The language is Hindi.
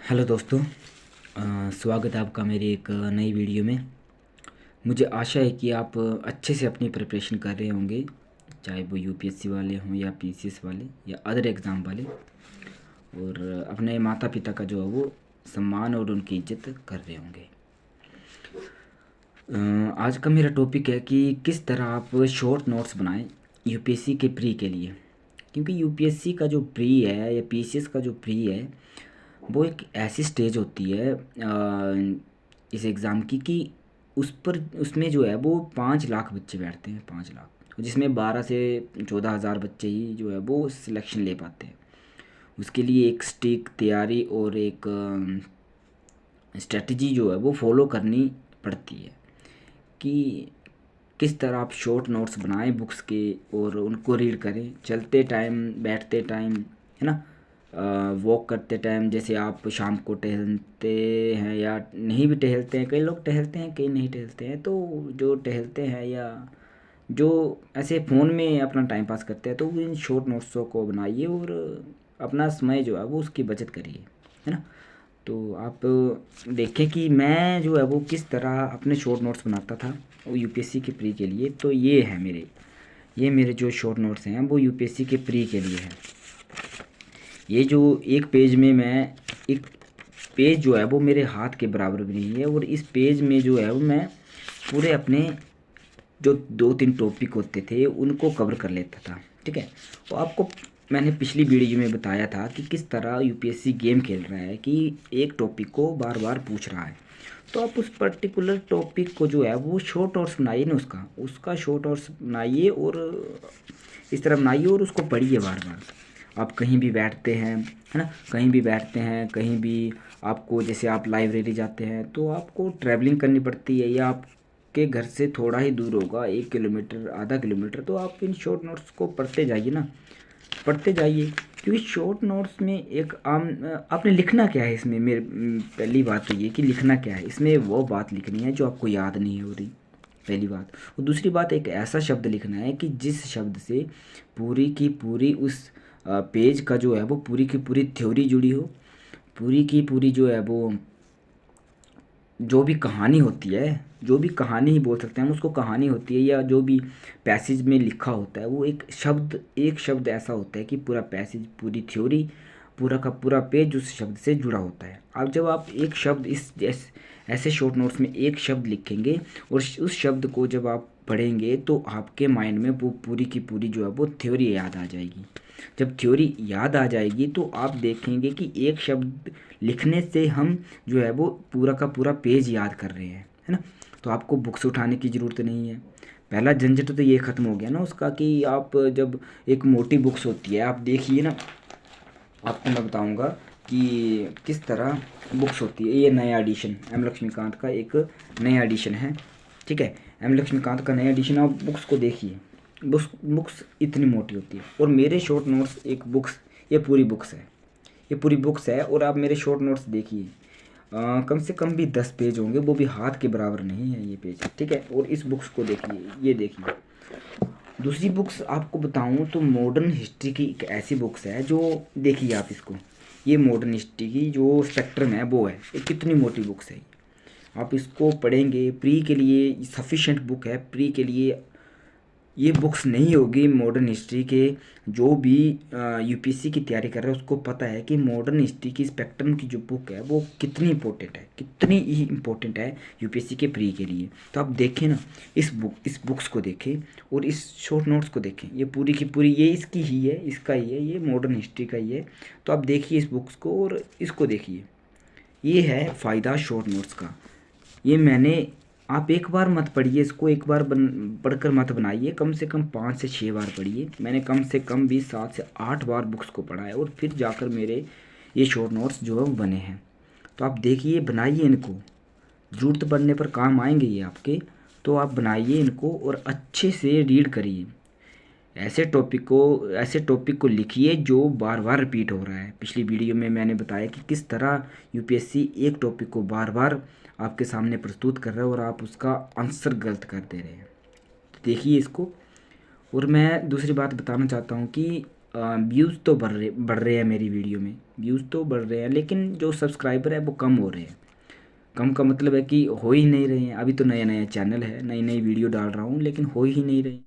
हेलो दोस्तों। स्वागत है आपका मेरी एक नई वीडियो में। मुझे आशा है कि आप अच्छे से अपनी प्रिपरेशन कर रहे होंगे, चाहे वो यूपीएससी वाले हों या पीसीएस वाले या अदर एग्ज़ाम वाले, और अपने माता पिता का जो है वो सम्मान और उनकी इज्जत कर रहे होंगे। आज का मेरा टॉपिक है कि किस तरह आप शॉर्ट नोट्स बनाएं यूपीएससी के प्री के लिए, क्योंकि यूपीएससी का जो प्री है या पीसीएस का जो प्री है वो एक ऐसी स्टेज होती है इस एग्ज़ाम की कि उसमें जो है वो 5 लाख बच्चे बैठते हैं, 5 लाख, जिसमें 12 से 14 हज़ार बच्चे ही जो है वो सिलेक्शन ले पाते हैं। उसके लिए एक स्टिक तैयारी और एक स्ट्रेटजी जो है वो फॉलो करनी पड़ती है कि किस तरह आप शॉर्ट नोट्स बनाएं बुक्स के और उनको रीड करें चलते टाइम, बैठते टाइम, है ना, वॉक करते टाइम। जैसे आप शाम को टहलते हैं या नहीं भी टहलते हैं, कई लोग टहलते हैं कई नहीं टहलते हैं, तो जो टहलते हैं या जो ऐसे फ़ोन में अपना टाइम पास करते हैं तो इन शॉर्ट नोट्सों को बनाइए और अपना समय जो है वो उसकी बचत करिए, है ना। तो आप देखें कि मैं जो है वो किस तरह अपने शॉर्ट नोट्स बनाता था वो यूपीएससी के प्री के लिए। तो ये मेरे जो शॉर्ट नोट्स हैं वो यूपीएससी के प्री के लिए है। ये जो एक पेज में मैं एक पेज जो है वो मेरे हाथ के बराबर भी नहीं है, और इस पेज में जो है वो मैं पूरे अपने जो 2-3 टॉपिक होते थे उनको कवर कर लेता था, ठीक है। तो आपको मैंने पिछली वीडियो में बताया था कि किस तरह यूपीएससी गेम खेल रहा है कि एक टॉपिक को बार बार पूछ रहा है, तो आप उस पर्टिकुलर टॉपिक को जो है वो शॉर्ट नोट्स बनाइए ना, उसका शॉर्ट नोट्स बनाइए और इस तरह बनाइए और उसको पढ़िए बार बार। आप कहीं भी बैठते हैं, है ना, कहीं भी बैठते हैं, कहीं भी आपको, जैसे आप लाइब्रेरी जाते हैं तो आपको ट्रैवलिंग करनी पड़ती है या आपके घर से थोड़ा ही दूर होगा, 1 किलोमीटर, आधा किलोमीटर, तो आप इन शॉर्ट नोट्स को पढ़ते जाइए ना, पढ़ते जाइए। क्योंकि शॉर्ट नोट्स में एक आम आपने लिखना क्या है इसमें, मेरे पहली बात तो ये कि लिखना क्या है इसमें, वो बात लिखनी है जो आपको याद नहीं हो रही, पहली बात। और दूसरी बात, एक ऐसा शब्द लिखना है कि जिस शब्द से पूरी की पूरी उस पेज का जो है वो पूरी की पूरी थ्योरी जुड़ी हो, पूरी की पूरी जो है वो जो भी कहानी होती है, जो भी कहानी ही बोल सकते हैं हम उसको, कहानी होती है या जो भी पैसेज में लिखा होता है वो एक शब्द ऐसा होता है कि पूरा पैसेज, पूरी थ्योरी, पूरा का पूरा पेज उस शब्द से जुड़ा होता है। अब जब आप एक शब्द ऐसे शॉर्ट नोट्स में एक शब्द लिखेंगे और उस शब्द को जब आप पढ़ेंगे तो आपके माइंड में वो पूरी की पूरी जो है वो थ्योरी याद आ जाएगी। जब थ्योरी याद आ जाएगी तो आप देखेंगे कि एक शब्द लिखने से हम जो है वो पूरा का पूरा पेज याद कर रहे हैं, है ना। तो आपको बुक्स उठाने की ज़रूरत नहीं है। पहला झंझट तो ये ख़त्म हो गया ना उसका कि आप जब एक मोटी बुक्स होती है, आप देखिए ना, आपको मैं बताऊंगा कि किस तरह बुक्स होती है। ये नया एडिशन एम लक्ष्मीकांत का एक नया एडिशन है, ठीक है। एम लक्ष्मीकांत का नया एडिशन, आप बुक्स को देखिए, बुक्स इतनी मोटी होती है। और मेरे शॉर्ट नोट्स एक बुक्स, ये पूरी बुक्स है, ये पूरी बुक्स है, और आप मेरे शॉर्ट नोट्स देखिए, कम से कम भी 10 पेज होंगे, वो भी हाथ के बराबर नहीं है ये पेज, ठीक है। और इस बुक्स को देखिए, ये देखिए। दूसरी बुक्स आपको बताऊं तो मॉडर्न हिस्ट्री की एक ऐसी बुक्स है जो, देखिए आप इसको, ये मॉडर्न हिस्ट्री की जो स्पेक्ट्रम है वो है, ये कितनी मोटी बुक्स है। आप इसको पढ़ेंगे, प्री के लिए सफिशेंट बुक है, प्री के लिए ये बुक्स नहीं होगी मॉडर्न हिस्ट्री के। जो भी यूपीएससी की तैयारी कर रहा है उसको पता है कि मॉडर्न हिस्ट्री की स्पेक्ट्रम की जो बुक है वो कितनी इंपॉर्टेंट है, कितनी ही इंपॉर्टेंट है यूपीएससी के प्री के लिए। तो आप देखें ना, इस बुक्स को देखें और इस शॉर्ट नोट्स को देखें, ये पूरी की पूरी ये इसकी ही है, इसका ही है, ये मॉडर्न हिस्ट्री का ही है। तो आप देखिए इस बुक्स को और इसको देखिए, ये है फ़ायदा शॉर्ट नोट्स का। ये मैंने, आप एक बार मत पढ़िए इसको, एक बार पढ़कर मत बनाइए, कम से कम 5 से 6 बार पढ़िए। मैंने कम से कम भी 7 से 8 बार बुक्स को पढ़ा है और फिर जाकर मेरे ये शॉर्ट नोट्स जो है वो बने हैं। तो आप देखिए, बनाइए इनको, ज़रूरत पड़ने पर काम आएंगे ये आपके। तो आप बनाइए इनको और अच्छे से रीड करिए। ऐसे टॉपिक को लिखिए जो बार बार रिपीट हो रहा है। पिछली वीडियो में मैंने बताया कि किस तरह यूपीएससी एक टॉपिक को बार बार आपके सामने प्रस्तुत कर रहा है और आप उसका आंसर गलत कर दे रहे हैं। तो देखिए इसको। और मैं दूसरी बात बताना चाहता हूँ कि व्यूज़ तो बढ़ रहे हैं, मेरी वीडियो में व्यूज़ तो बढ़ रहे हैं, लेकिन जो सब्सक्राइबर है वो कम हो रहे हैं। कम का मतलब है कि हो ही नहीं रहे हैं। अभी तो नया नया चैनल है, नई नई वीडियो डाल रहा हूँ, लेकिन हो ही नहीं रहे।